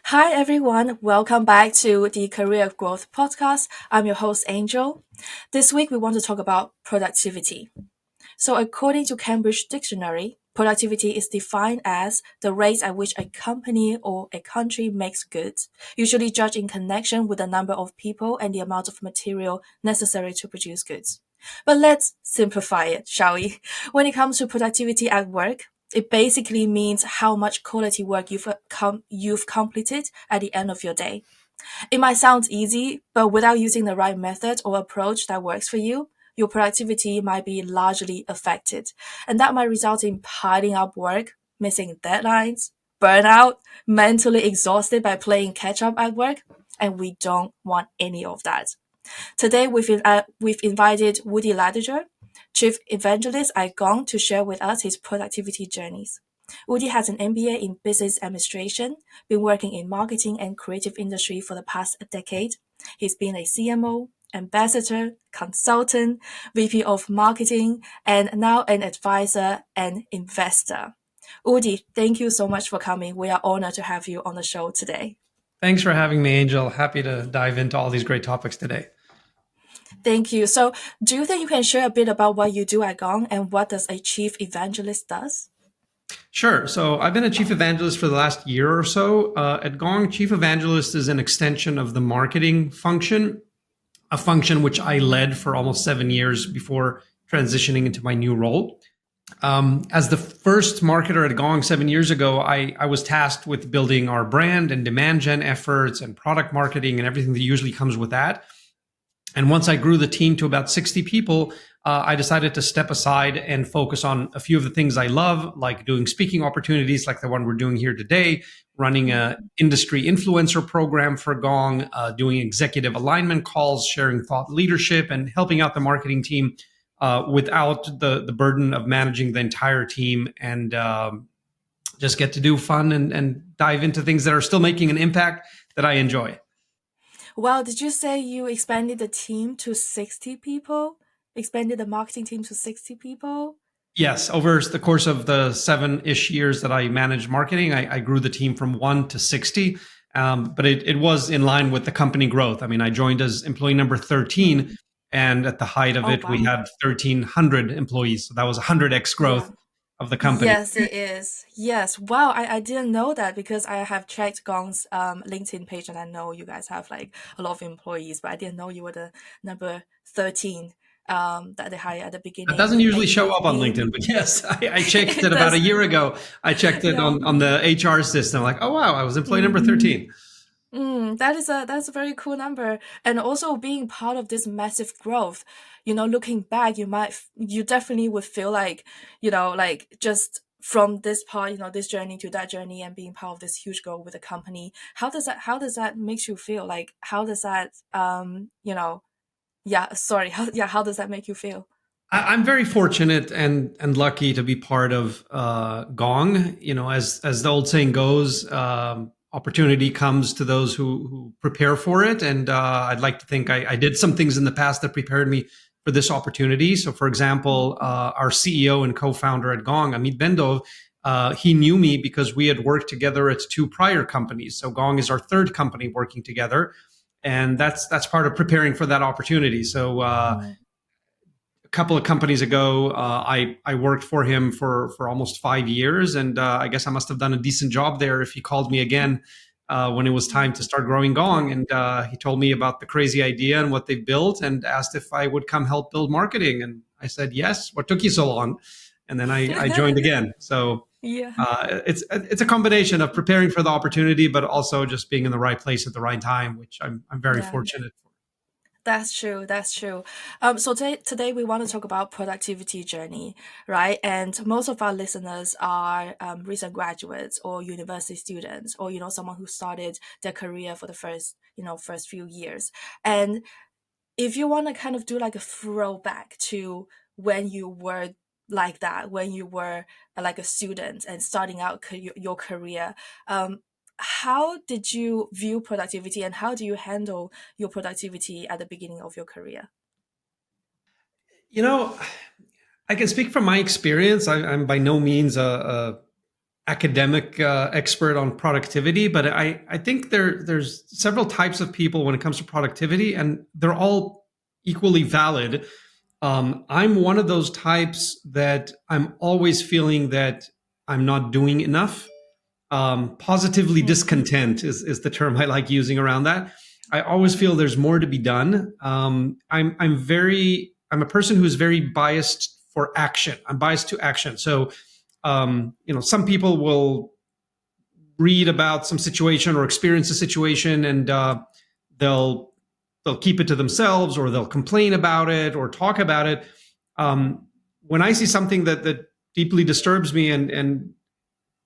Hi everyone, welcome back to the Career Growth Podcast. I'm your host Angel. This week we want to talk about productivity. So according to Cambridge Dictionary, productivity is defined as the rate at which a company or a country makes goods, usually judged in connection with the number of people and the amount of material necessary to produce goods. But let's simplify it, shall we? When it comes to productivity at work, it basically means how much quality work you've completed at the end of your day. It might sound easy, but without using the right method or approach that works for you, your productivity might be largely affected. And that might result in piling up work, missing deadlines, burnout, mentally exhausted by playing catch up at work. And we don't want any of that. Today, we've invited Udi Ledergor, Chief Evangelist at Gong, to share with us his productivity journeys. Udi has an MBA in Business Administration, been working in marketing and creative industry for the past decade. He's been a CMO, ambassador, consultant, VP of marketing, and now an advisor and investor. Udi, thank you so much for coming. We are honored to have you on the show today. Thanks for having me, Angel. Happy to dive into all these great topics today. Thank you. So, do you think you can share a bit about what you do at Gong and what does a chief evangelist does? Sure. So I've been a chief evangelist for the last year or so. At Gong, chief evangelist is an extension of the marketing function, a function which I led for almost 7 years before transitioning into my new role. As the first marketer at Gong 7 years ago, I was tasked with building our brand and demand gen efforts and product marketing and everything that usually comes with that. And once I grew the team to about 60 people, I decided to step aside and focus on a few of the things I love, like doing speaking opportunities like the one we're doing here today, running a industry influencer program for Gong, doing executive alignment calls, sharing thought leadership, and helping out the marketing team without the burden of managing the entire team and just get to do fun and dive into things that are still making an impact that I enjoy. Well, did you say you expanded the team to 60 people? Expanded the marketing team to 60 people? Yes, over the course of the 7-ish years that I managed marketing, I grew the team from 1 to 60. But it was in line with the company growth. I mean, I joined as employee number 13, and at the height of Oh, it, we wow. had 1,300 employees. So that was 100x Yeah. growth of the company. Yes, it is. Yes. Wow. I didn't know that because I have checked Gong's LinkedIn page and I know you guys have like a lot of employees, but I didn't know you were the number 13 that they hired at the That beginning. doesn't And usually show you've up on been LinkedIn, but yes, I checked it it about a does. year ago. I checked it Yeah. on the HR system. Like, oh wow, I was employee number Mm. 13. That's a very cool number, and also being part of this massive growth. Looking back, you definitely would feel like, like just from this part, this journey to that journey, and being part of this huge growth with the company. How does that makes you feel? Like, how does that, yeah, sorry, how does that make you feel? I'm very fortunate and lucky to be part of Gong. You know, as the old saying goes, opportunity comes to those who prepare for it. And I'd like to think I did some things in the past that prepared me for this opportunity. So, for example, our CEO and co-founder at Gong, Amit Bendov, he knew me because we had worked together at two prior companies. So Gong is our third company working together, and that's part of preparing for that opportunity. So. Mm. A couple of companies ago, I worked for him for almost 5 years, and I guess I must have done a decent job there if he called me again when it was time to start growing Gong. And he told me about the crazy idea and what they've built, and asked if I would come help build marketing. And I said yes. What took you so long? And then I joined again. So Yeah. it's a combination of preparing for the opportunity, but also just being in the right place at the right time, which I'm very Yeah. fortunate for. That's true. That's true. So today we want to talk about productivity journey, right? And most of our listeners are recent graduates or university students, or someone who started their career for the first few years. And if you want to kind of do like a throwback to when you were like that, when you were like a student and starting out your career, how did you view productivity and how do you handle your productivity at the beginning of your career? You know, I can speak from my experience. I'm by no means a academic expert on productivity, but I think there's several types of people when it comes to productivity, and they're all equally valid. I'm one of those types that I'm always feeling that I'm not doing enough. Positively Mm. discontent is the term I like using around that. I always feel there's more to be done. I'm a person who's very biased for action. I'm biased to action. So some people will read about some situation or experience a situation, and they'll they'll keep it to themselves, or they'll complain about it or talk about it. When I see something that deeply disturbs me and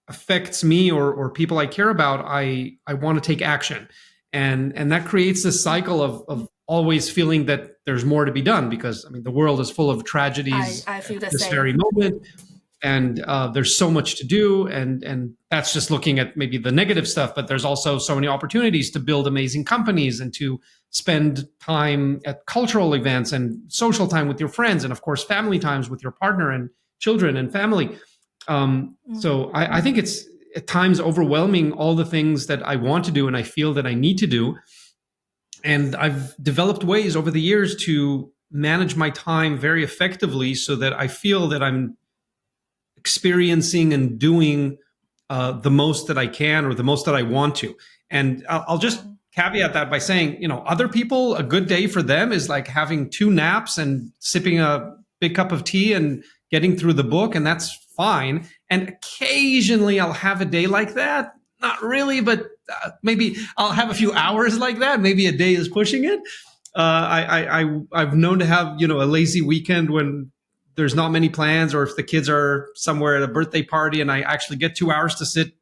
affects me or people I care about, I want to take action, and that creates this cycle of always feeling that there's more to be done, because I mean the world is full of tragedies I at feel the this same. very moment, and there's so much to do, and that's just looking at maybe the negative stuff, but there's also so many opportunities to build amazing companies and to spend time at cultural events and social time with your friends, and of course family times with your partner and children and family. Mm. So I think it's at times overwhelming, all the things that I want to do and I feel that I need to do. And I've developed ways over the years to manage my time very effectively so that I feel that I'm experiencing and doing the most that I can, or the most that I want to. And I'll just Mm. caveat that by saying, other people, a good day for them is like having 2 naps and sipping a big cup of tea and getting through the book, and that's fine. And occasionally I'll have a day like that. Not really, but maybe I'll have a few hours like that. Maybe a day is pushing it. I've known to have a lazy weekend when there's not many plans, or if the kids are somewhere at a birthday party and I actually get 2 hours to sit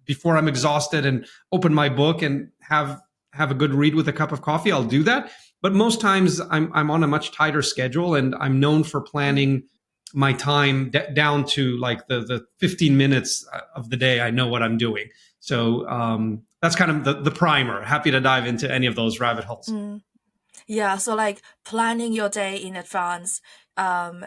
before I'm exhausted and open my book and have a good read with a cup of coffee, I'll do that. But most times I'm on a much tighter schedule, and I'm known for Mm. planning my time down to like the 15 minutes of the day. I know what I'm doing. So that's kind of the primer. Happy to dive into any of those rabbit holes. Mm. Yeah, so like planning your day in advance, um,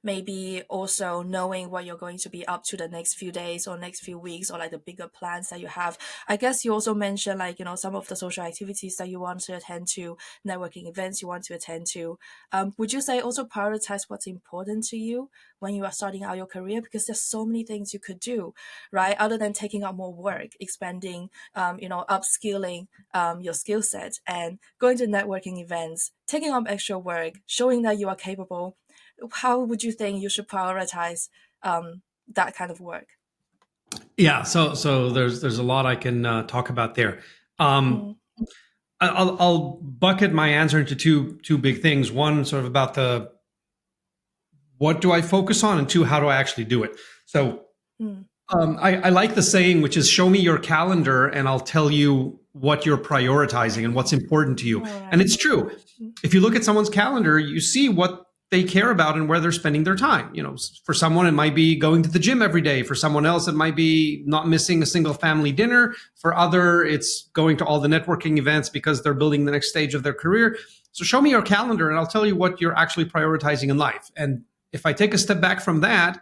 maybe also knowing what you're going to be up to the next few days or next few weeks, or like the bigger plans that you have. I guess you also mentioned like, some of the social activities that you want to attend to, networking events you want to attend to. Would you say also prioritize what's important to you when you are starting out your career? Because there's so many things you could do, right? Other than taking up more work, expanding, upskilling your skill set, and going to networking events, taking up extra work, showing that you are capable. How would you think you should prioritize that kind of work? Yeah, so there's a lot I can talk about there. Um, Mm. I'll bucket my answer into two big things. One, sort of about the what do I focus on, and two, how do I actually do it. So Mm. I like the saying, which is show me your calendar and I'll tell you what you're prioritizing and what's important to you. All And right. it's true. Mm. If you look at someone's calendar, you see what they care about and where they're spending their time. For someone, it might be going to the gym every day. For someone else, it might be not missing a single family dinner. For other, it's going to all the networking events because they're building the next stage of their career. So show me your calendar and I'll tell you what you're actually prioritizing in life. And if I take a step back from that,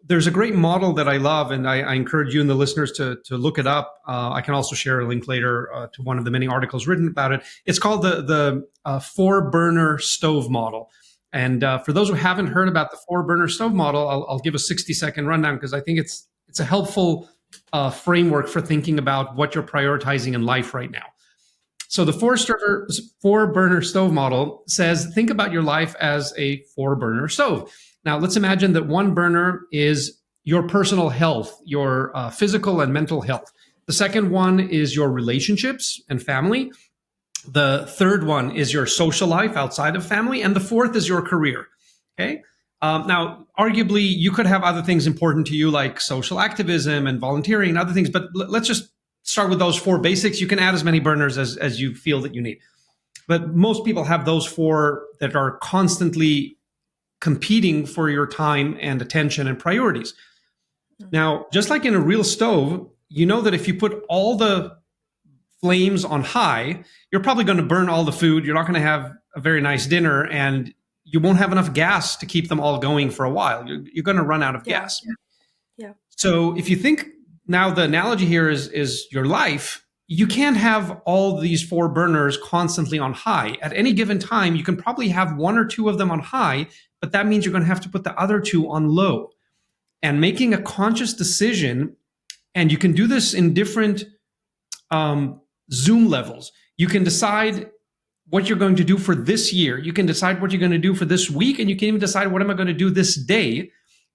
there's a great model that I love, and I encourage you and the listeners to look it up. I can also share a link later to one of the many articles written about it. It's called the 4-burner stove model. And for those who haven't heard about the 4-burner stove model, I'll give a 60-second rundown because I think it's a helpful framework for thinking about what you're prioritizing in life right now. So the 4-burner stove model says, think about your life as a 4-burner stove. Now, let's imagine that one burner is your personal health, your physical and mental health. The second one is your relationships and family. The third one is your social life outside of family. And the fourth is your career. Okay. Now, arguably, you could have other things important to you, like social activism and volunteering and other things, but let's just start with those 4 basics. You can add as many burners as you feel that you need. But most people have those 4 that are constantly competing for your time and attention and priorities. Now, just like in a real stove, you know that if you put all the flames on high, you're probably going to burn all the food. You're not going to have a very nice dinner, and you won't have enough gas to keep them all going for a while. You're going to run out of Yeah. gas. Yeah. So if you think now, the analogy here is your life. You can't have all these four burners constantly on high. At any given time, you can probably have one or two of them on high, but that means you're going to have to put the other two on low. And making a conscious decision, and you can do this in different Zoom levels. You can decide what you're going to do for this year. You can decide what you're going to do for this week, and you can even decide what am I going to do this day.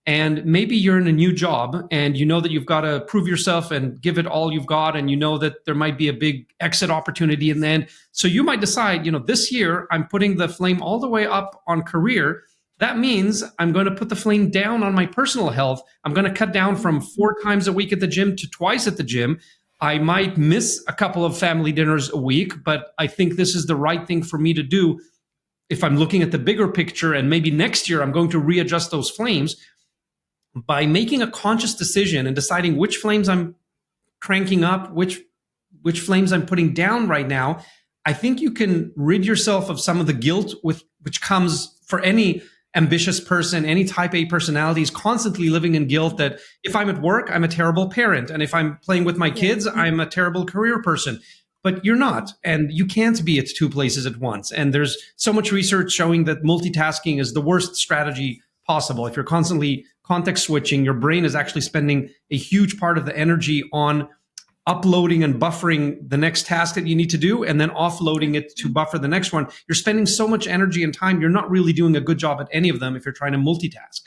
And maybe you're in a new job and you know that you've got to prove yourself and give it all you've got. And you know that there might be a big exit opportunity in the end. So you might decide, this year I'm putting the flame all the way up on career. That means I'm going to put the flame down on my personal health. I'm going to cut down from 4 times a week at the gym to twice at the gym. I might miss a couple of family dinners a week, but I think this is the right thing for me to do if I'm looking at the bigger picture. And maybe next year I'm going to readjust those flames. By making a conscious decision and deciding which flames I'm cranking up, which flames I'm putting down right now, I think you can rid yourself of some of the guilt which comes for any ambitious person. Any type A personality is constantly living in guilt that if I'm at work, I'm a terrible parent. And if I'm playing with my kids, I'm a terrible career person. But you're not, and you can't be at 2 places at once. And there's so much research showing that multitasking is the worst strategy possible. If you're constantly context switching, your brain is actually spending a huge part of the energy on uploading and buffering the next task that you need to do and then offloading it to buffer the next one. You're spending so much energy and time, you're not really doing a good job at any of them if you're trying to multitask.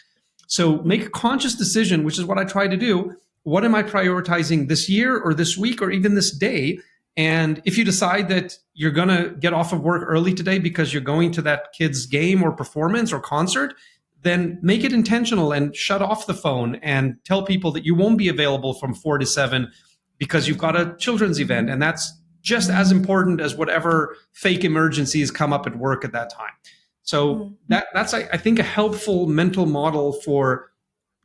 So make a conscious decision, which is what I try to do. What am I prioritizing this year or this week or even this day? And if you decide that you're going to get off of work early today because you're going to that kid's game or performance or concert, then make it intentional and shut off the phone and tell people that you won't be available from 4 to 7 because you've got a children's event. And that's just as important as whatever fake emergencies come up at work at that time. So that's, I think, a helpful mental model for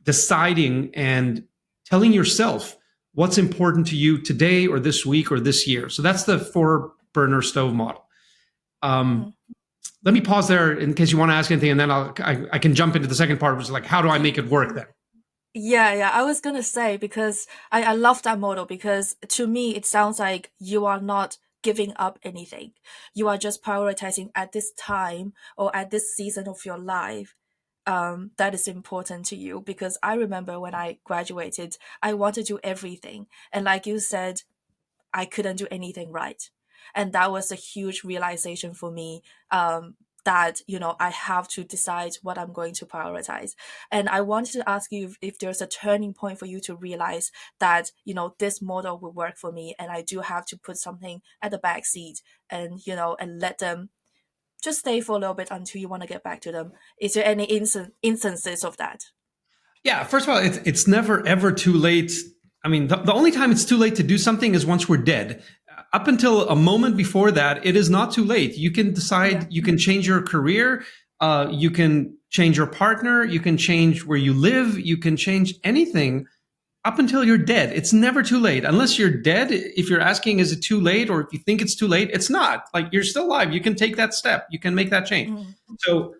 deciding and telling yourself what's important to you today or this week or this year. So that's the 4 burner stove model. Let me pause there in case you want to ask anything, and then I can jump into the second part, which is like, how do I make it work then? Yeah. I was gonna say, because I love that model, because to me it sounds like you are not giving up anything. You are just prioritizing at this time or at this season of your life that is important to you. Because I remember when I graduated, I wanted to do everything. And like you said, I couldn't do anything right. And that was a huge realization for me, that, I have to decide what I'm going to prioritize. And I wanted to ask you if there's a turning point for you to realize that, this model will work for me and I do have to put something at the back seat and, and let them just stay for a little bit until you want to get back to them. Is there any instances of that? Yeah, first of all, it's never ever too late. I mean, the only time it's too late to do something is once we're dead. Up until a moment before that, it is not too late. You can decide, you can change your career, you can change your partner, you can change where you live, you can change anything up until you're dead. It's never too late. Unless you're dead, if you're asking, is it too late? Or if you think it's too late, it's not. Like, you're still alive. You can take that step. You can make that change. So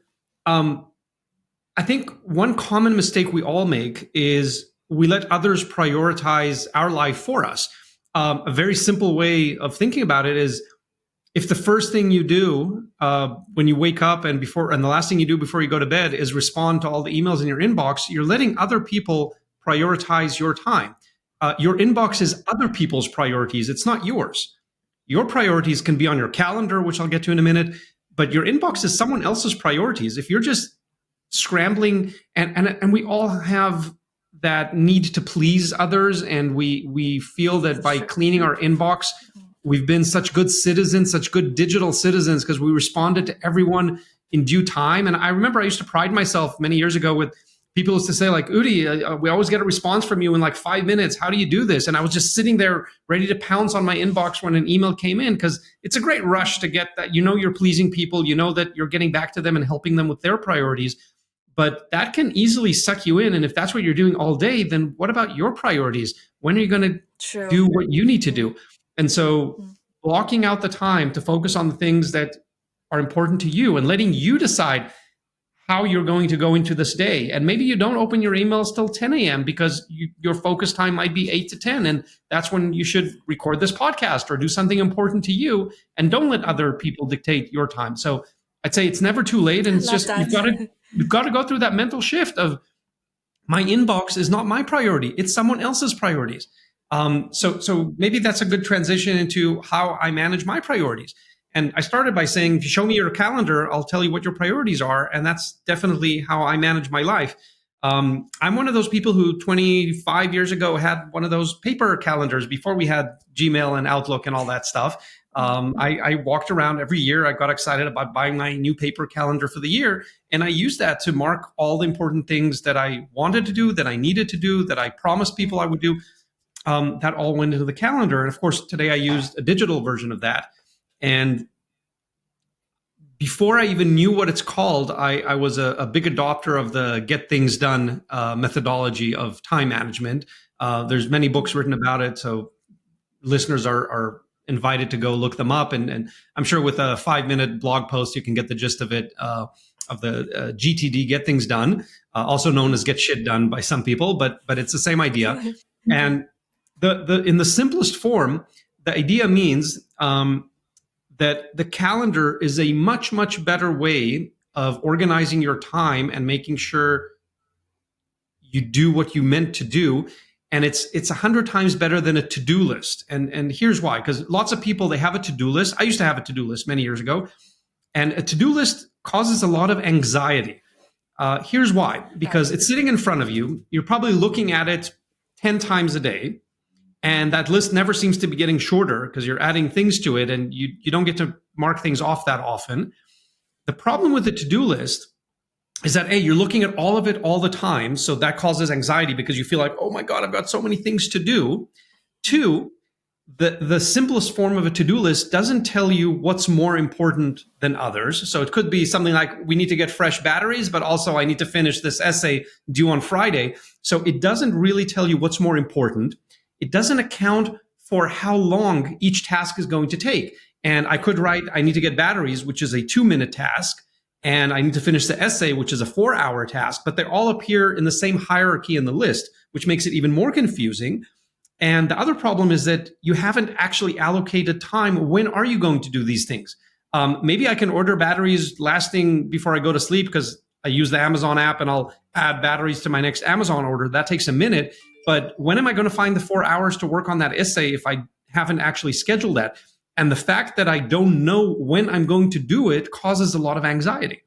I think one common mistake we all make is we let others prioritize our life for us. A very simple way of thinking about it is, if the first thing you do when you wake up and the last thing you do before you go to bed is respond to all the emails in your inbox, you're letting other people prioritize your time. Your inbox is other people's priorities. It's not yours. Your priorities can be on your calendar, which I'll get to in a minute, but your inbox is someone else's priorities. If you're just scrambling, and we all have that need to please others, and we feel that by cleaning our inbox, we've been such good citizens, such good digital citizens, because we responded to everyone in due time. And I remember I used to pride myself many years ago with people used to say, like, Udi, we always get a response from you in like 5 minutes. How do you do this? And I was just sitting there ready to pounce on my inbox when an email came in, because it's a great rush to get that. You're pleasing people, that you're getting back to them and helping them with their priorities. But that can easily suck you in. And if that's what you're doing all day, then what about your priorities? When are you going to do what you need to do? And so blocking out the time to focus on the things that are important to you and letting you decide, how you're going to go into this day. And maybe you don't open your emails till 10 a.m. because your focus time might be 8 to 10. And that's when you should record this podcast or do something important to you, and don't let other people dictate your time. So I'd say it's never too late. And it's Love just, that. you've got to go through that mental shift of, my inbox is not my priority. It's someone else's priorities. So maybe that's a good transition into how I manage my priorities. And I started by saying, if you show me your calendar, I'll tell you what your priorities are. And that's definitely how I manage my life. I'm one of those people who 25 years ago had one of those paper calendars before we had Gmail and Outlook and all that stuff. I walked around every year. I got excited about buying my new paper calendar for the year. And I used that to mark all the important things that I wanted to do, that I needed to do, that I promised people I would do. That all went into the calendar. And of course, today I used a digital version of that. And before I even knew what it's called, I was a big adopter of the get things done methodology of time management. There's many books written about it, so listeners are invited to go look them up. And I'm sure with a 5-minute blog post, you can get the gist of it, of the GTD, get things done, also known as get shit done by some people, but it's the same idea. And the in the simplest form, the idea means that the calendar is a much, much better way of organizing your time and making sure you do what you meant to do. And it's 100 times better than a to-do list. And here's why, because lots of people, they have a to-do list. I used to have a to-do list many years ago. And a to-do list causes a lot of anxiety. Here's why, because it's sitting in front of you. You're probably looking at it 10 times a day. And that list never seems to be getting shorter because you're adding things to it, and you don't get to mark things off that often. The problem with the to-do list is that, A, you're looking at all of it all the time. So that causes anxiety because you feel like, oh my God, I've got so many things to do. 2, the simplest form of a to-do list doesn't tell you what's more important than others. So it could be something like, we need to get fresh batteries, but also I need to finish this essay due on Friday. So it doesn't really tell you what's more important. It doesn't account for how long each task is going to take. And I could write, I need to get batteries, which is a 2-minute task, and I need to finish the essay, which is a 4-hour task, but they all appear in the same hierarchy in the list, which makes it even more confusing. And the other problem is that you haven't actually allocated time. When are you going to do these things? Maybe I can order batteries lasting before I go to sleep because I use the Amazon app and I'll add batteries to my next Amazon order. That takes a minute. But when am I going to find the 4 hours to work on that essay if I haven't actually scheduled that? And the fact that I don't know when I'm going to do it causes a lot of anxiety.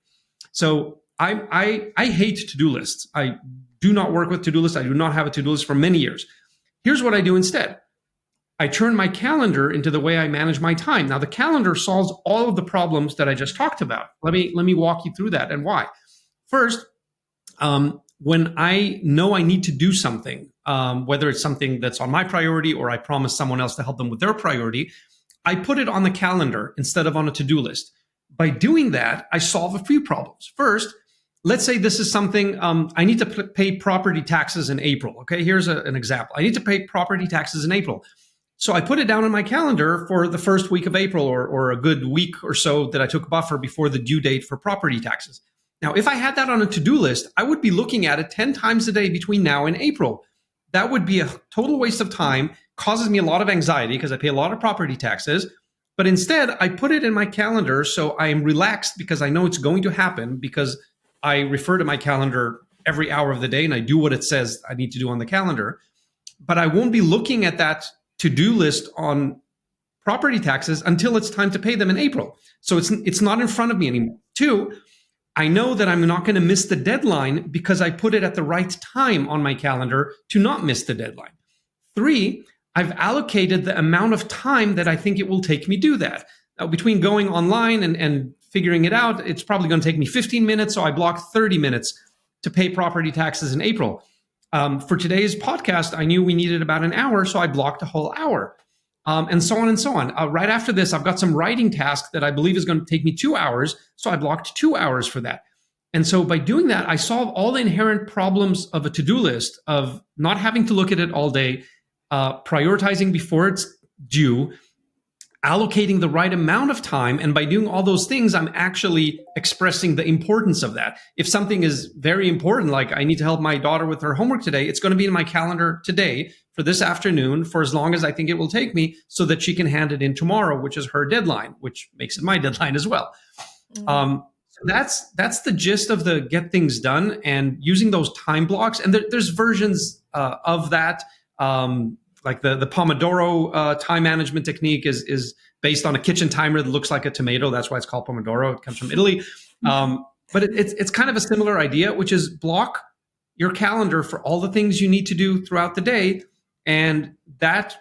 So I hate to-do lists. I do not work with to-do lists. I do not have a to-do list for many years. Here's what I do instead. I turn my calendar into the way I manage my time. Now, the calendar solves all of the problems that I just talked about. Let me walk you through that and why. First, when I know I need to do something, whether it's something that's on my priority or I promise someone else to help them with their priority, I put it on the calendar instead of on a to-do list. By doing that, I solve a few problems. First, let's say this is something, I need to pay property taxes in April. Okay, here's an example. I need to pay property taxes in April. So I put it down in my calendar for the first week of April or a good week or so that I took a buffer before the due date for property taxes. Now, if I had that on a to-do list, I would be looking at it 10 times a day between now and April. That would be a total waste of time, causes me a lot of anxiety because I pay a lot of property taxes. But instead, I put it in my calendar so I am relaxed because I know it's going to happen because I refer to my calendar every hour of the day and I do what it says I need to do on the calendar. But I won't be looking at that to-do list on property taxes until it's time to pay them in April. So it's not in front of me anymore. 2, I know that I'm not going to miss the deadline because I put it at the right time on my calendar to not miss the deadline. 3, I've allocated the amount of time that I think it will take me do that. Now, between going online and figuring it out, it's probably going to take me 15 minutes. So I blocked 30 minutes to pay property taxes in April. For today's podcast, I knew we needed about an hour, so I blocked a whole hour. And so on and so on. Right after this, I've got some writing task that I believe is going to take me 2 hours. So I blocked 2 hours for that. And so by doing that, I solve all the inherent problems of a to-do list of not having to look at it all day, prioritizing before it's due, allocating the right amount of time. And by doing all those things, I'm actually expressing the importance of that. If something is very important, like I need to help my daughter with her homework today, it's going to be in my calendar today for this afternoon for as long as I think it will take me so that she can hand it in tomorrow, which is her deadline, which makes it my deadline as well. So that's the gist of the get things done and using those time blocks. And there's versions of that. Like the Pomodoro time management technique is based on a kitchen timer that looks like a tomato. That's why it's called Pomodoro. It comes from Italy. But it's kind of a similar idea, which is block your calendar for all the things you need to do throughout the day. And that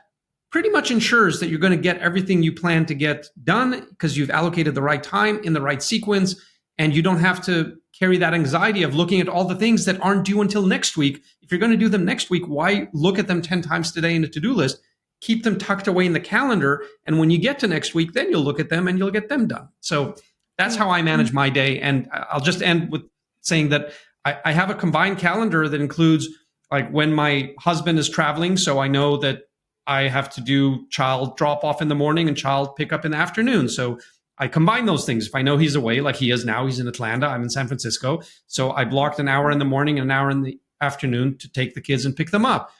pretty much ensures that you're going to get everything you plan to get done because you've allocated the right time in the right sequence. And you don't have to carry that anxiety of looking at all the things that aren't due until next week. If you're going to do them next week, why look at them 10 times today in a to-do list? Keep them tucked away in the calendar. And when you get to next week, then you'll look at them and you'll get them done. So that's how I manage my day. And I'll just end with saying that I have a combined calendar that includes like when my husband is traveling. So I know that I have to do child drop off in the morning and child pick up in the afternoon. So I combine those things. If I know he's away, like he is now, he's in Atlanta, I'm in San Francisco. So I blocked an hour in the morning and an hour in the afternoon to take the kids and pick them up.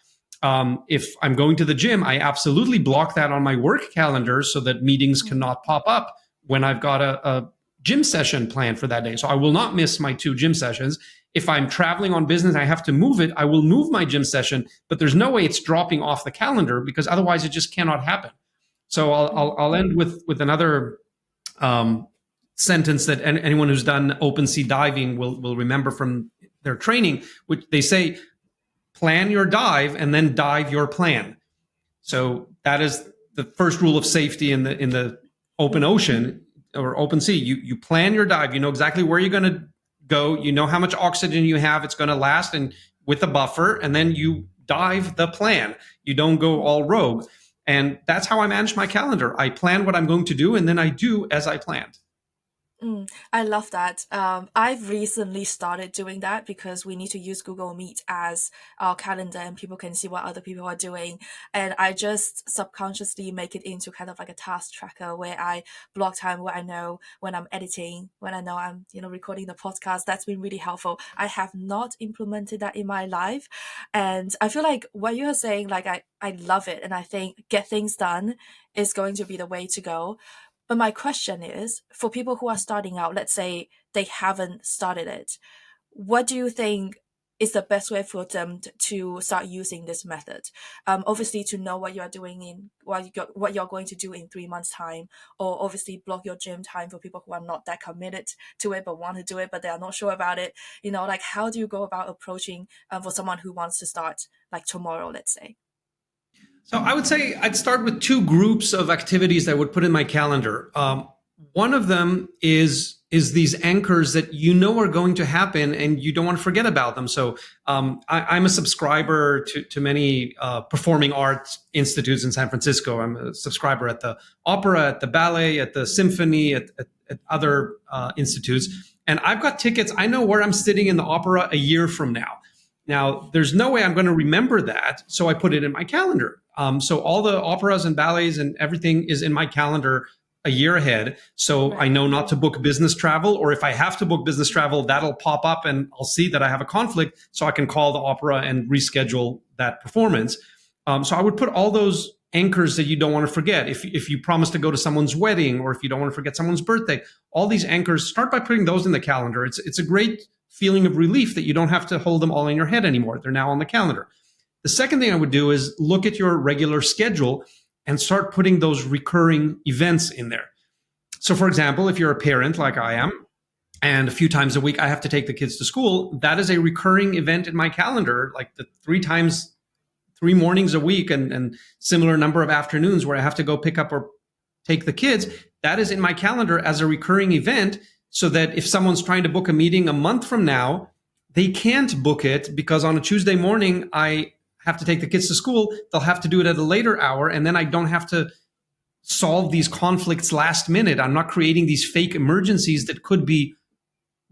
If I'm going to the gym, I absolutely block that on my work calendar so that meetings cannot pop up when I've got a gym session planned for that day. So I will not miss my 2 gym sessions. If I'm traveling on business, I have to move it. I will move my gym session, but there's no way it's dropping off the calendar because otherwise it just cannot happen. So I'll end with another sentence that anyone who's done open sea diving will remember from their training, which they say, plan your dive and then dive your plan. So that is the first rule of safety in the open ocean or open sea. You plan your dive. You know exactly where you're going to go. You know how much oxygen you have. It's going to last and with a buffer. And then you dive the plan. You don't go all rogue. And that's how I manage my calendar. I plan what I'm going to do, and then I do as I planned. I love that. I've recently started doing that because we need to use Google Meet as our calendar and people can see what other people are doing. And I just subconsciously make it into kind of like a task tracker where I block time where I know when I'm editing, when I know I'm, recording the podcast. That's been really helpful. I have not implemented that in my life. And I feel like what you are saying, like I love it. And I think get things done is going to be the way to go. But my question is, for people who are starting out, let's say they haven't started it, what do you think is the best way for them to start using this method? Obviously, to know what you are doing in what you're going to do in 3 months' time, or obviously block your gym time for people who are not that committed to it but want to do it, but they are not sure about it. Like how do you go about approaching for someone who wants to start like tomorrow, let's say? So I would say I'd start with 2 groups of activities that I would put in my calendar. One of them is these anchors that are going to happen and you don't want to forget about them. So I'm a subscriber to many performing arts institutes in San Francisco. I'm a subscriber at the opera, at the ballet, at the symphony, at other institutes. And I've got tickets. I know where I'm sitting in the opera a year from now. Now, there's no way I'm going to remember that, so I put it in my calendar. So all the operas and ballets and everything is in my calendar a year ahead. So right. I know not to book business travel, or if I have to book business travel, that'll pop up and I'll see that I have a conflict. So I can call the opera and reschedule that performance. So I would put all those anchors that you don't want to forget. If you promise to go to someone's wedding, or if you don't want to forget someone's birthday, all these anchors, start by putting those in the calendar. It's a great feeling of relief that you don't have to hold them all in your head anymore. They're now on the calendar. The second thing I would do is look at your regular schedule and start putting those recurring events in there. So for example, if you're a parent like I am, and a few times a week I have to take the kids to school, that is a recurring event in my calendar, like the 3 mornings a week and similar number of afternoons where I have to go pick up or take the kids. That is in my calendar as a recurring event, so that if someone's trying to book a meeting a month from now, they can't book it because on a Tuesday morning, I have to take the kids to school. They'll have to do it at a later hour. And then I don't have to solve these conflicts last minute. I'm not creating these fake emergencies that could be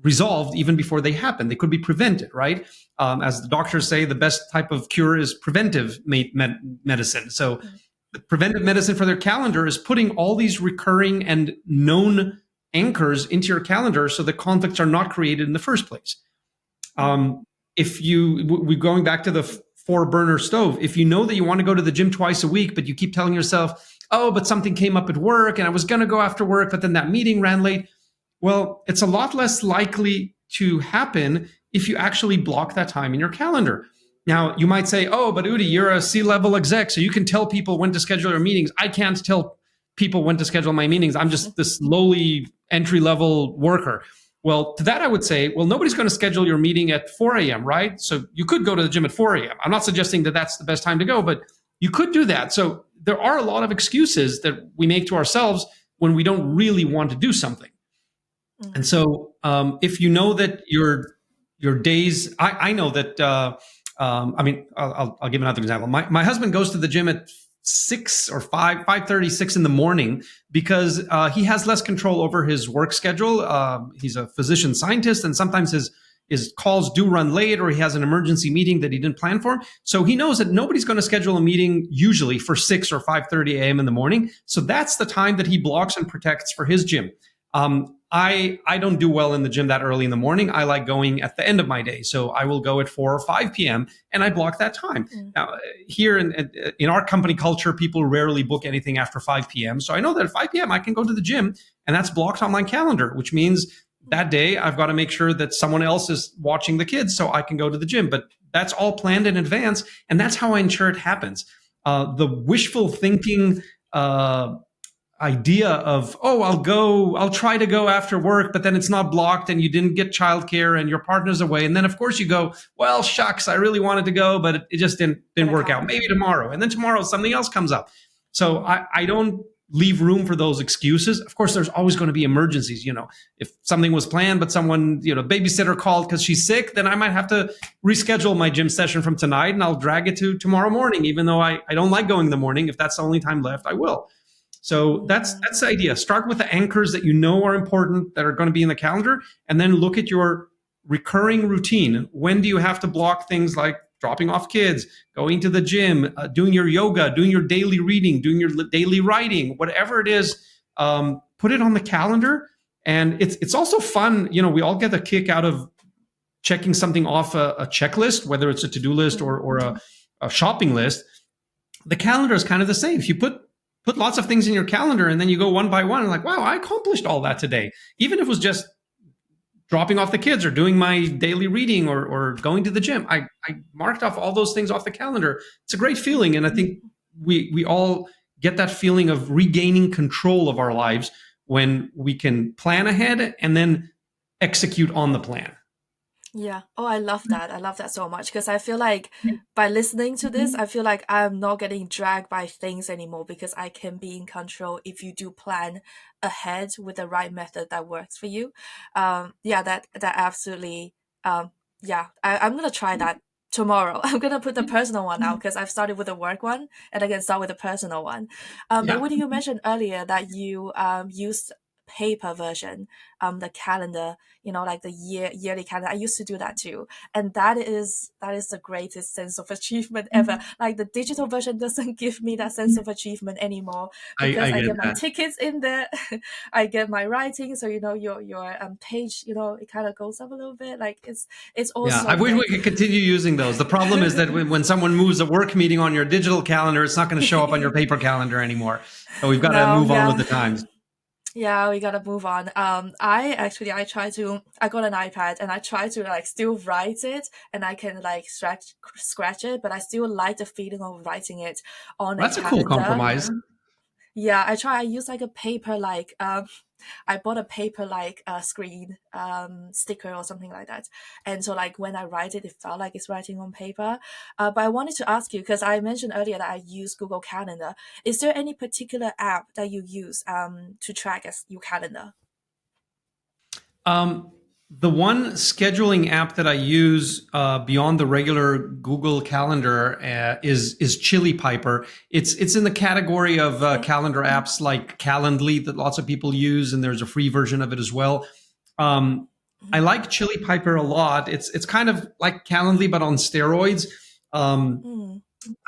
resolved even before they happen. They could be prevented, right? As the doctors say, the best type of cure is preventive medicine. So preventive medicine for their calendar is putting all these recurring and known anchors into your calendar so that conflicts are not created in the first place. If we going back to the four burner stove, if you know that you want to go to the gym twice a week, but you keep telling yourself, oh, but something came up at work and I was going to go after work, but then that meeting ran late. Well, it's a lot less likely to happen if you actually block that time in your calendar. Now, you might say, oh, but Udi, you're a C-level exec, so you can tell people when to schedule their meetings. I can't tell people when to schedule my meetings. I'm just this lowly entry-level worker. Well, to that, I would say, well, nobody's going to schedule your meeting at 4 a.m., right? So you could go to the gym at 4 a.m. I'm not suggesting that that's the best time to go, but you could do that. So there are a lot of excuses that we make to ourselves when we don't really want to do something. And so if you know that your days, I know that, I mean, I'll give another example. My husband goes to the gym at 6 or 5:30, 6 in the morning because he has less control over his work schedule. He's a physician scientist, and sometimes his calls do run late, or he has an emergency meeting that he didn't plan for. So he knows that nobody's going to schedule a meeting usually for 6 or 5:30 a.m. in the morning. So that's the time that he blocks and protects for his gym. I don't do well in the gym that early in the morning. I like going at the end of my day. So I will go at 4 or 5 p.m. and I block that time. Now, here in our company culture, people rarely book anything after 5 p.m. So I know that at 5 p.m. I can go to the gym, and that's blocked on my calendar, which means that day I've got to make sure that someone else is watching the kids so I can go to the gym. But that's all planned in advance. And that's how I ensure it happens. The wishful thinking, idea of, oh, I'll try to go after work, but then it's not blocked and you didn't get childcare and your partner's away. And then of course you go, well, shucks, I really wanted to go, but it just didn't work out. Maybe tomorrow. And then tomorrow something else comes up. So I don't leave room for those excuses. Of course, there's always going to be emergencies. If something was planned, but someone, babysitter called because she's sick, then I might have to reschedule my gym session from tonight and I'll drag it to tomorrow morning, even though I don't like going in the morning. If that's the only time left, I will. So that's the idea. Start with the anchors that you know are important, that are going to be in the calendar, and then look at your recurring routine. When do you have to block things like dropping off kids, going to the gym, doing your yoga, doing your daily reading, doing your daily writing, whatever it is, put it on the calendar. And it's also fun. We all get a kick out of checking something off a checklist, whether it's a to-do list or a shopping list. The calendar is kind of the same. If you put lots of things in your calendar and then you go one by one and like, wow, I accomplished all that today. Even if it was just dropping off the kids or doing my daily reading or going to the gym. I marked off all those things off the calendar. It's a great feeling. And I think we all get that feeling of regaining control of our lives when we can plan ahead and then execute on the plan. Yeah. Oh, I love that. I love that so much because I feel like by listening to this, I feel like I'm not getting dragged by things anymore because I can be in control if you do plan ahead with the right method that works for you. Yeah, that absolutely. Yeah, I'm gonna try that tomorrow. I'm gonna put the personal one out because I've started with the work one, and I can start with the personal one. But what you mentioned earlier that you used paper version, the calendar, like the yearly calendar. I used to do that too, and that is the greatest sense of achievement ever. Like the digital version doesn't give me that sense of achievement anymore because I get my tickets in there, I get my writing. So your page, it kind of goes up a little bit. Like it's also. Yeah, I wish we could continue using those. The problem is that when someone moves a work meeting on your digital calendar, it's not going to show up on your paper calendar anymore. So we've got to move on with the times. Yeah, we gotta move on. I got an iPad and I try to like still write it and I can like scratch it, but I still like the feeling of writing it on That's a cool compromise. Yeah, I use like a paper like I bought a paper like screen sticker or something like that, and so like when I write it, it felt like it's writing on paper. But I wanted to ask you because I mentioned earlier that I use Google Calendar. Is there any particular app that you use to track as your calendar? The one scheduling app that I use beyond the regular Google Calendar is Chili Piper. It's in the category of calendar apps like Calendly that lots of people use, and there's a free version of it as well. I like Chili Piper a lot. It's kind of like Calendly but on steroids.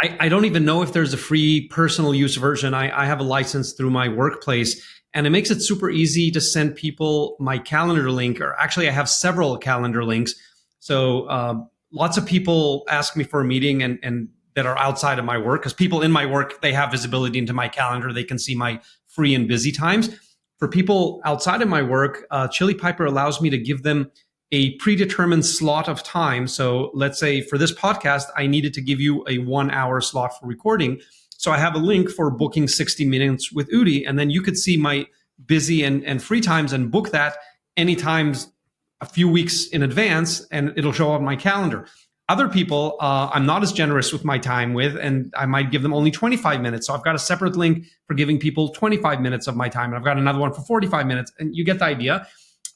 I don't even know if there's a free personal use version. I have a license through my workplace, and it makes it super easy to send people my calendar link, or actually, I have several calendar links. So lots of people ask me for a meeting and that are outside of my work, because people in my work, they have visibility into my calendar. They can see my free and busy times. For people outside of my work, Chili Piper allows me to give them a predetermined slot of time. So let's say for this podcast, I needed to give you a 1 hour slot for recording. So I have a link for booking 60 minutes with Udi, and then you could see my busy and free times and book that anytime a few weeks in advance, and it'll show up on my calendar. Other people, I'm not as generous with my time with, and I might give them only 25 minutes. So I've got a separate link for giving people 25 minutes of my time, and I've got another one for 45 minutes, and you get the idea.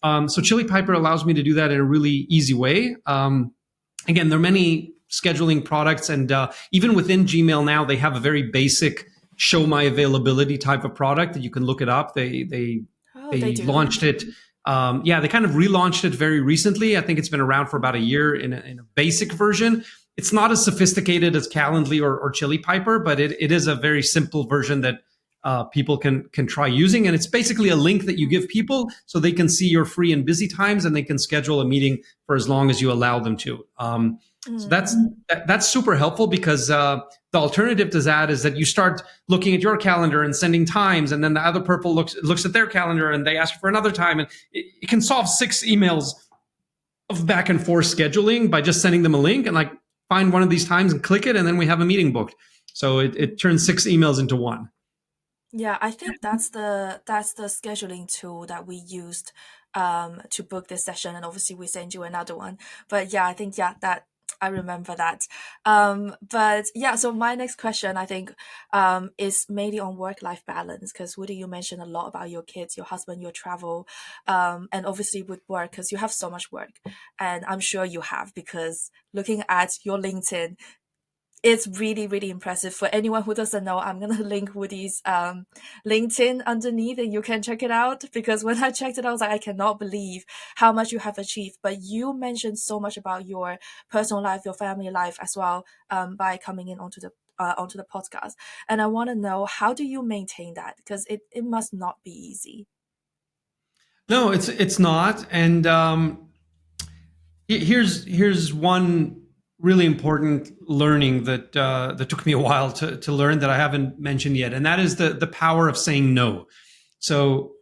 So Chili Piper allows me to do that in a really easy way. Again, there are many scheduling products, and even within Gmail now, they have a very basic show my availability type of product that you can look it up. They They do. launched it. They kind of relaunched it very recently. I think it's been around for about a year in a basic version. It's not as sophisticated as Calendly or Chili Piper, but it is a very simple version that people can try using. And it's basically a link that you give people so they can see your free and busy times, and they can schedule a meeting for as long as you allow them to. So that's super helpful, because the alternative to that is that you start looking at your calendar and sending times, and then the other person looks at their calendar and they ask for another time, and it can solve 6 emails of back and forth scheduling by just sending them a link and like, find one of these times and click it, and then we have a meeting booked. So it turns 6 emails into one. Yeah, I think that's the scheduling tool that we used to book this session, and obviously we send you another one. But yeah, I think that I remember that. But yeah, so my next question, I think, is mainly on work-life balance, because Woody, you mentioned a lot about your kids, your husband, your travel, and obviously with work, because you have so much work, and I'm sure you have, because looking at your LinkedIn, it's really, really impressive. For anyone who doesn't know, I'm going to link Woody's LinkedIn underneath, and you can check it out, because when I checked it, I was like, I cannot believe how much you have achieved. But you mentioned so much about your personal life, your family life as well, by coming in onto the podcast. And I want to know, how do you maintain that? Because it must not be easy. No, it's not. And here's one really important learning that took me a while to learn, that I haven't mentioned yet, and that is the power of saying no. So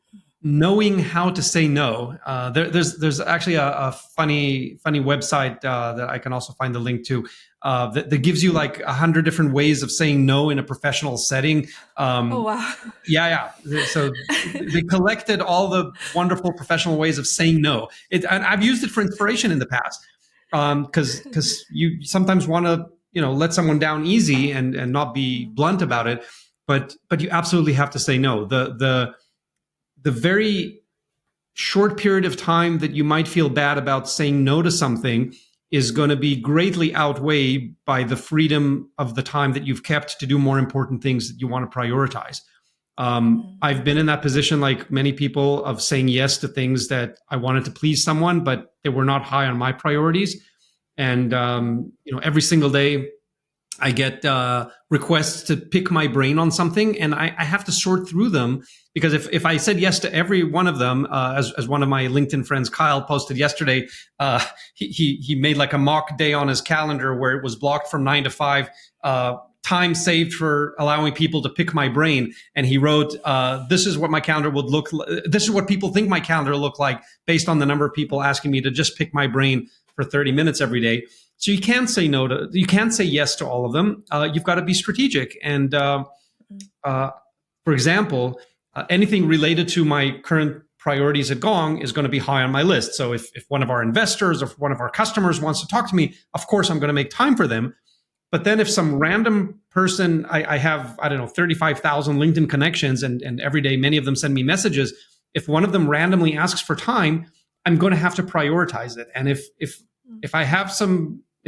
knowing how to say no. There's actually a funny website that I can also find the link to, that gives you like 100 different ways of saying no in a professional setting. Oh, wow. Yeah. So they collected all the wonderful professional ways of saying no. And I've used it for inspiration in the past, because you sometimes want to let someone down easy and not be blunt about it, but you absolutely have to say no. The very short period of time that you might feel bad about saying no to something is going to be greatly outweighed by the freedom of the time that you've kept to do more important things that you want to prioritize. I've been in that position, like many people, of saying yes to things that I wanted to please someone, but they were not high on my priorities. And every single day I get requests to pick my brain on something, and I have to sort through them, because if I said yes to every one of them, as one of my LinkedIn friends, Kyle, posted yesterday, he made like a mock day on his calendar where it was blocked from 9 to 5, time saved for allowing people to pick my brain. And he wrote, this is what my calendar would look like. This is what people think my calendar look like based on the number of people asking me to just pick my brain for 30 minutes every day. So you can't say you can't say yes to all of them. You've got to be strategic. And for example, anything related to my current priorities at Gong is going to be high on my list. So if one of our investors or one of our customers wants to talk to me, of course, I'm going to make time for them. But then if some random person, I have, 35,000 LinkedIn connections, and every day many of them send me messages. If one of them randomly asks for time, I'm going to have to prioritize it. And if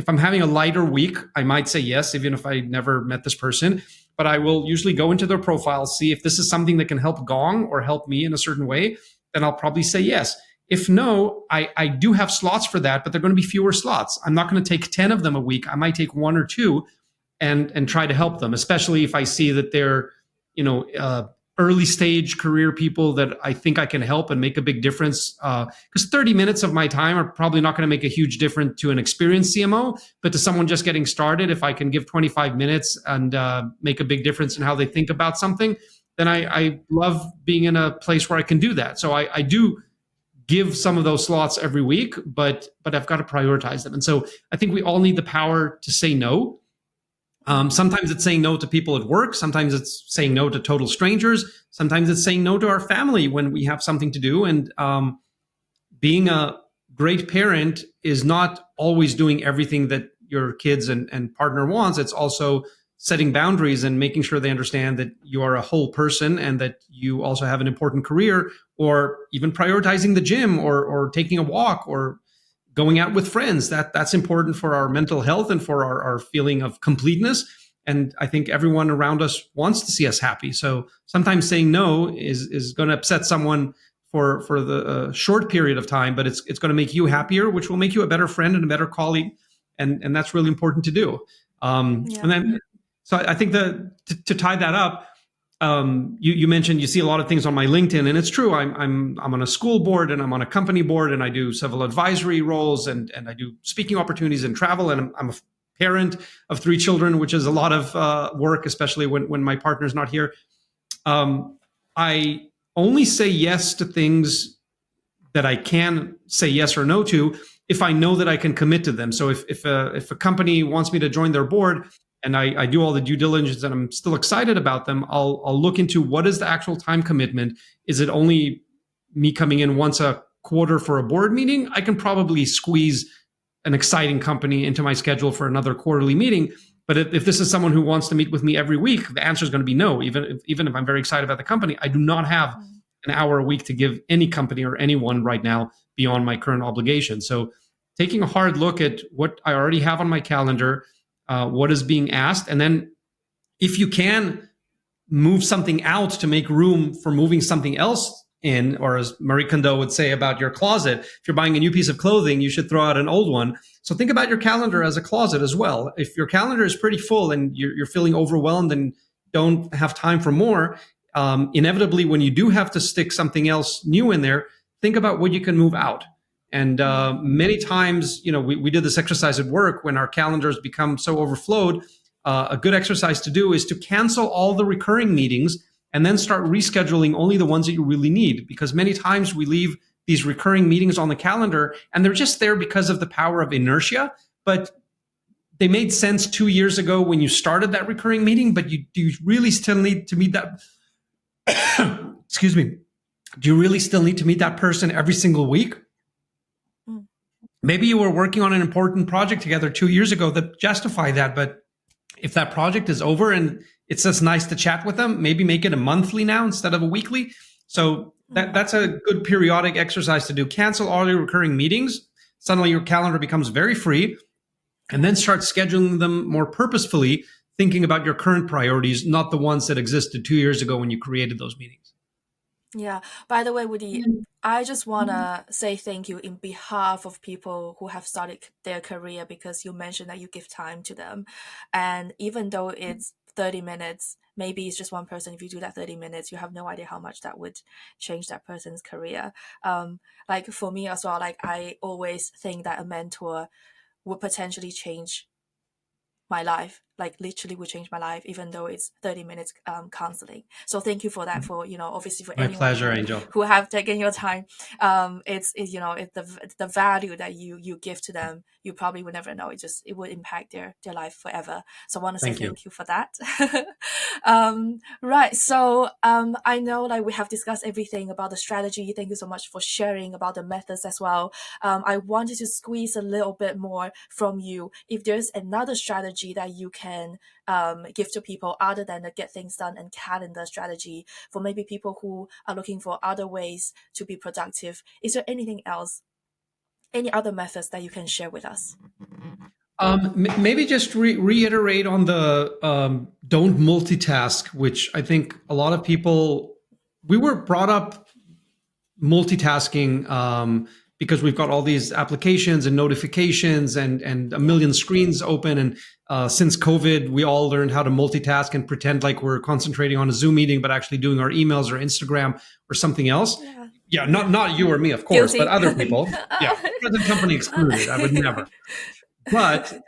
I'm having a lighter week, I might say yes, even if I never met this person. But I will usually go into their profile, see if this is something that can help Gong or help me in a certain way. Then I'll probably say yes. If no, I do have slots for that, but they're going to be fewer slots. I'm not going to take 10 of them a week. I might take 1 or 2. and try to help them, especially if I see that they're, early stage career people that I think I can help and make a big difference. Because 30 minutes of my time are probably not going to make a huge difference to an experienced CMO, but to someone just getting started, if I can give 25 minutes and make a big difference in how they think about something, then I love being in a place where I can do that. So I do give some of those slots every week, but I've got to prioritize them. And so I think we all need the power to say no. Sometimes it's saying no to people at work. Sometimes it's saying no to total strangers. Sometimes it's saying no to our family when we have something to do. And being a great parent is not always doing everything that your kids and partner wants. It's also setting boundaries and making sure they understand that you are a whole person and that you also have an important career, or even prioritizing the gym or taking a walk or going out with friends. That's important for our mental health and for our feeling of completeness. And I think everyone around us wants to see us happy. So sometimes saying no is going to upset someone for the short period of time, but it's going to make you happier, which will make you a better friend and a better colleague. And that's really important to do. And then, so I think that to tie that up, you mentioned you see a lot of things on my LinkedIn, and it's true. I'm on a school board and I'm on a company board, and I do several advisory roles, and I do speaking opportunities and travel, and I'm a parent of 3 children, which is a lot of work, especially when my partner's not here. I only say yes to things that I can say yes or no to if I know that I can commit to them. So if a company wants me to join their board, and I do all the due diligence and I'm still excited about them, I'll look into what is the actual time commitment. Is it only me coming in once a quarter for a board meeting? I can probably squeeze an exciting company into my schedule for another quarterly meeting. But if this is someone who wants to meet with me every week, the answer is going to be no. Even if I'm very excited about the company, I do not have an hour a week to give any company or anyone right now beyond my current obligation. So taking a hard look at what I already have on my calendar, what is being asked. And then if you can move something out to make room for moving something else in, or as Marie Kondo would say about your closet, if you're buying a new piece of clothing, you should throw out an old one. So think about your calendar as a closet as well. If your calendar is pretty full and you're feeling overwhelmed and don't have time for more, inevitably, when you do have to stick something else new in there, think about what you can move out. And many times, we did this exercise at work when our calendars become so overflowed. A good exercise to do is to cancel all the recurring meetings and then start rescheduling only the ones that you really need. Because many times we leave these recurring meetings on the calendar and they're just there because of the power of inertia. But they made sense 2 years ago when you started that recurring meeting, but do you really still need to meet that? Excuse me. Do you really still need to meet that person every single week? Maybe you were working on an important project together 2 years ago that justify that. But if that project is over and it's just nice to chat with them, maybe make it a monthly now instead of a weekly. So that's a good periodic exercise to do. Cancel all your recurring meetings. Suddenly your calendar becomes very free, and then start scheduling them more purposefully, thinking about your current priorities, not the ones that existed 2 years ago when you created those meetings. Yeah. By the way, Woody, I just want to say thank you in behalf of people who have started their career, because you mentioned that you give time to them. And even though it's 30 minutes, maybe it's just one person. If you do that 30 minutes, you have no idea how much that would change that person's career. Like for me as well, like I always think that a mentor would potentially change my life, like literally would change my life, even though it's 30 minutes counseling. So thank you for that, for obviously for My anyone pleasure, Angel. who have taken your time. It's the value that you give to them, you probably would never know. It would impact their life forever. So I want to say thank you for that. Right, so I know like we have discussed everything about the strategy. Thank you so much for sharing about the methods as well. I wanted to squeeze a little bit more from you. If there's another strategy that you can give to people other than the get things done and calendar strategy, for maybe people who are looking for other ways to be productive, is there anything else, any other methods that you can share with us? Maybe just reiterate on the don't multitask, which I think a lot of people, we were brought up multitasking because we've got all these applications and notifications and a million screens open. And since COVID, we all learned how to multitask and pretend like we're concentrating on a Zoom meeting, but actually doing our emails or Instagram or something else. Yeah, not you or me, of course, Guilty. but other people. Yeah, present company excluded. I would never. But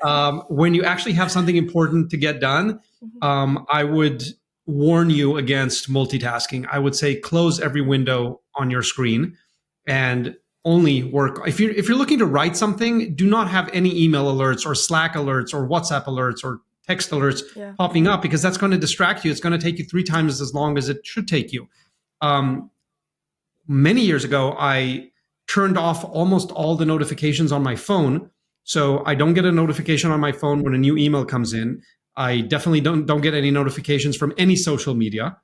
when you actually have something important to get done, I would warn you against multitasking. I would say close every window on your screen and only work. If you're looking to write something, do not have any email alerts or Slack alerts or WhatsApp alerts or text alerts popping up, because that's going to distract you. It's going to take you 3 times as long as it should take you. Many years ago, I turned off almost all the notifications on my phone. So I don't get a notification on my phone when a new email comes in. I definitely don't get any notifications from any social media,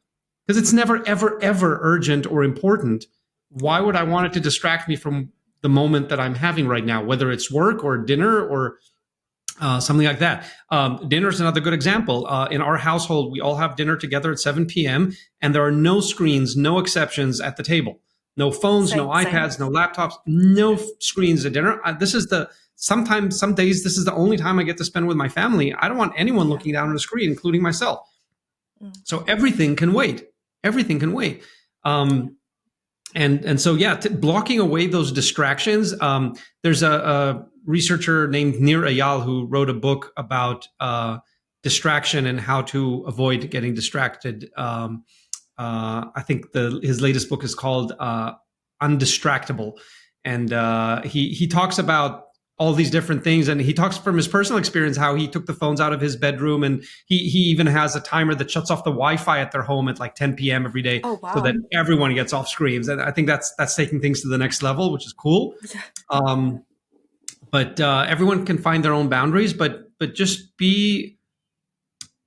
because it's never, ever, ever urgent or important. Why would I want it to distract me from the moment that I'm having right now, whether it's work or dinner or something like that? Dinner is another good example. In our household, we all have dinner together at 7 p.m. and there are no screens, no exceptions at the table. No phones, no iPads, no laptops, no screens at dinner. Sometimes, some days, this is the only time I get to spend with my family. I don't want anyone looking down at a screen, including myself. So everything can wait. Everything can wait. And so, blocking away those distractions. There's a researcher named Nir Eyal who wrote a book about distraction and how to avoid getting distracted. I think his latest book is called Undistractable. And he talks about all these different things. And he talks from his personal experience how he took the phones out of his bedroom, and he even has a timer that shuts off the Wi-Fi at their home at like 10 p.m. every day. Oh, wow. So that everyone gets off screens. And I think that's taking things to the next level, which is cool. But everyone can find their own boundaries, but just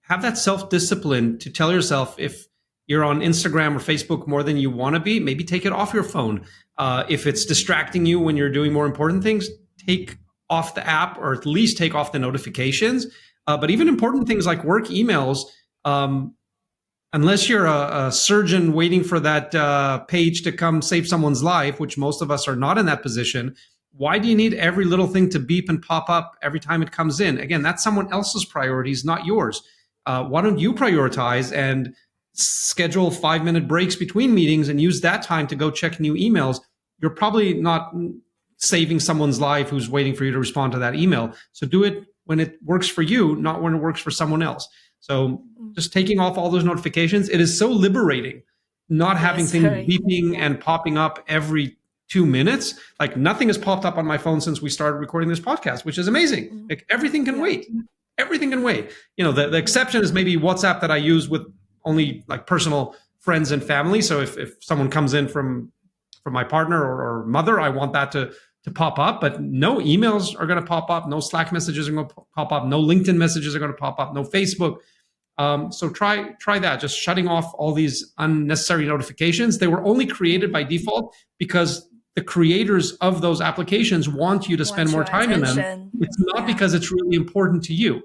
have that self-discipline to tell yourself, if you're on Instagram or Facebook more than you want to be, maybe take it off your phone. If it's distracting you when you're doing more important things, take off the app, or at least take off the notifications. But even important things like work emails, unless you're a surgeon waiting for that page to come save someone's life, which most of us are not in that position, why do you need every little thing to beep and pop up every time it comes in? Again, that's someone else's priorities, not yours. Why don't you prioritize and schedule 5-minute breaks between meetings and use that time to go check new emails? You're probably not saving someone's life who's waiting for you to respond to that email. So do it when it works for you, not when it works for someone else. So just taking off all those notifications, it is so liberating not having things beeping and popping up every 2 minutes. Like, nothing has popped up on my phone since we started recording this podcast, which is amazing. Like, everything can wait. Everything can wait. The exception is maybe WhatsApp, that I use with only like personal friends and family. So if someone comes in from my partner or mother, I want that to pop up, but no emails are going to pop up. No Slack messages are going to pop up. No LinkedIn messages are going to pop up. No Facebook. So try that. Just shutting off all these unnecessary notifications. They were only created by default because the creators of those applications want you to spend more time in them. It's not because it's really important to you.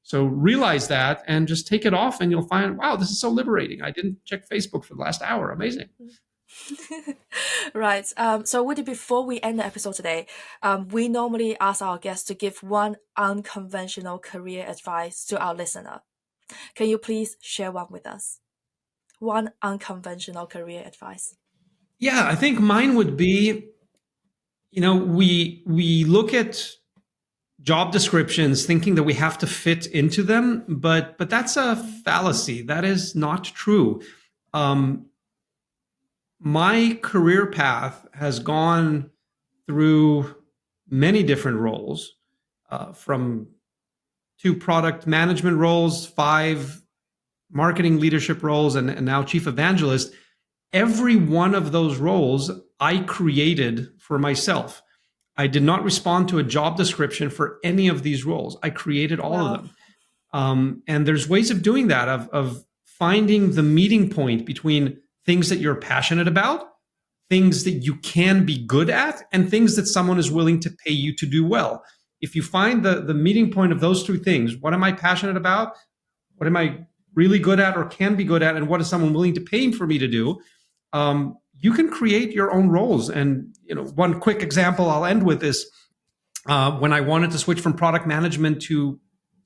So realize that and just take it off, and you'll find, wow, this is so liberating. I didn't check Facebook for the last hour. Amazing. Right. So Woody, before we end the episode today, we normally ask our guests to give one unconventional career advice to our listener. Can you please share one with us? One unconventional career advice. Yeah, I think mine would be, we look at job descriptions thinking that we have to fit into them, but that's a fallacy. That is not true. My career path has gone through many different roles, from 2 product management roles, 5 marketing leadership roles, and now chief evangelist. Every one of those roles I created for myself. I did not respond to a job description for any of these roles. I created all of them. And there's ways of doing that, of finding the meeting point between things that you're passionate about, things that you can be good at, and things that someone is willing to pay you to do well. If you find the meeting point of those 2 things, what am I passionate about? What am I really good at or can be good at? And what is someone willing to pay for me to do? you can create your own roles. And one quick example I'll end with is when I wanted to switch from product management to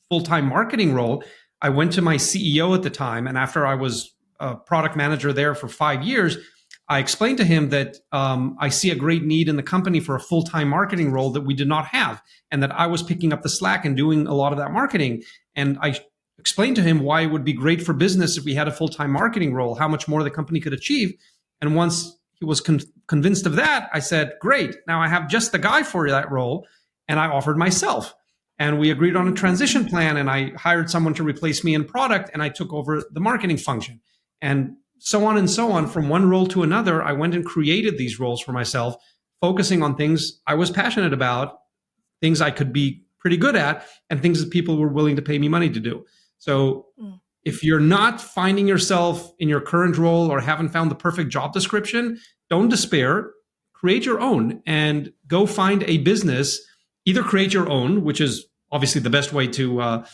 full-time marketing role, I went to my CEO at the time, and after I was a product manager there for 5 years, I explained to him that I see a great need in the company for a full-time marketing role that we did not have, and that I was picking up the slack and doing a lot of that marketing. And I explained to him why it would be great for business if we had a full-time marketing role, how much more the company could achieve. And once he was convinced of that, I said, great, now I have just the guy for that role. And I offered myself. And we agreed on a transition plan, and I hired someone to replace me in product, and I took over the marketing function. And so on and so on, from one role to another, I went and created these roles for myself, focusing on things I was passionate about, things I could be pretty good at, and things that people were willing to pay me money to do. So if you're not finding yourself in your current role or haven't found the perfect job description, don't despair. Create your own and go find a business. Either create your own, which is obviously the best way to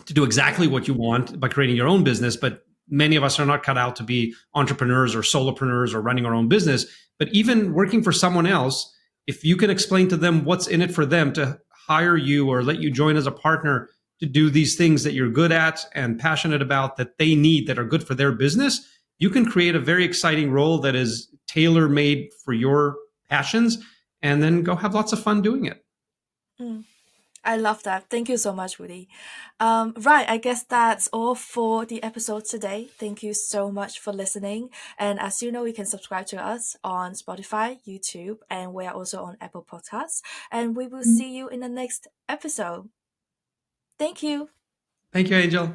do exactly what you want by creating your own business. But many of us are not cut out to be entrepreneurs or solopreneurs or running our own business. But even working for someone else, if you can explain to them what's in it for them to hire you or let you join as a partner to do these things that you're good at and passionate about, that they need, that are good for their business, you can create a very exciting role that is tailor made for your passions, and then go have lots of fun doing it. I love that. Thank you so much, Udi. Right, I guess that's all for the episode today. Thank you so much for listening. And as you know, you can subscribe to us on Spotify, YouTube, and we are also on Apple Podcasts. And we will see you in the next episode. Thank you. Thank you, Angel.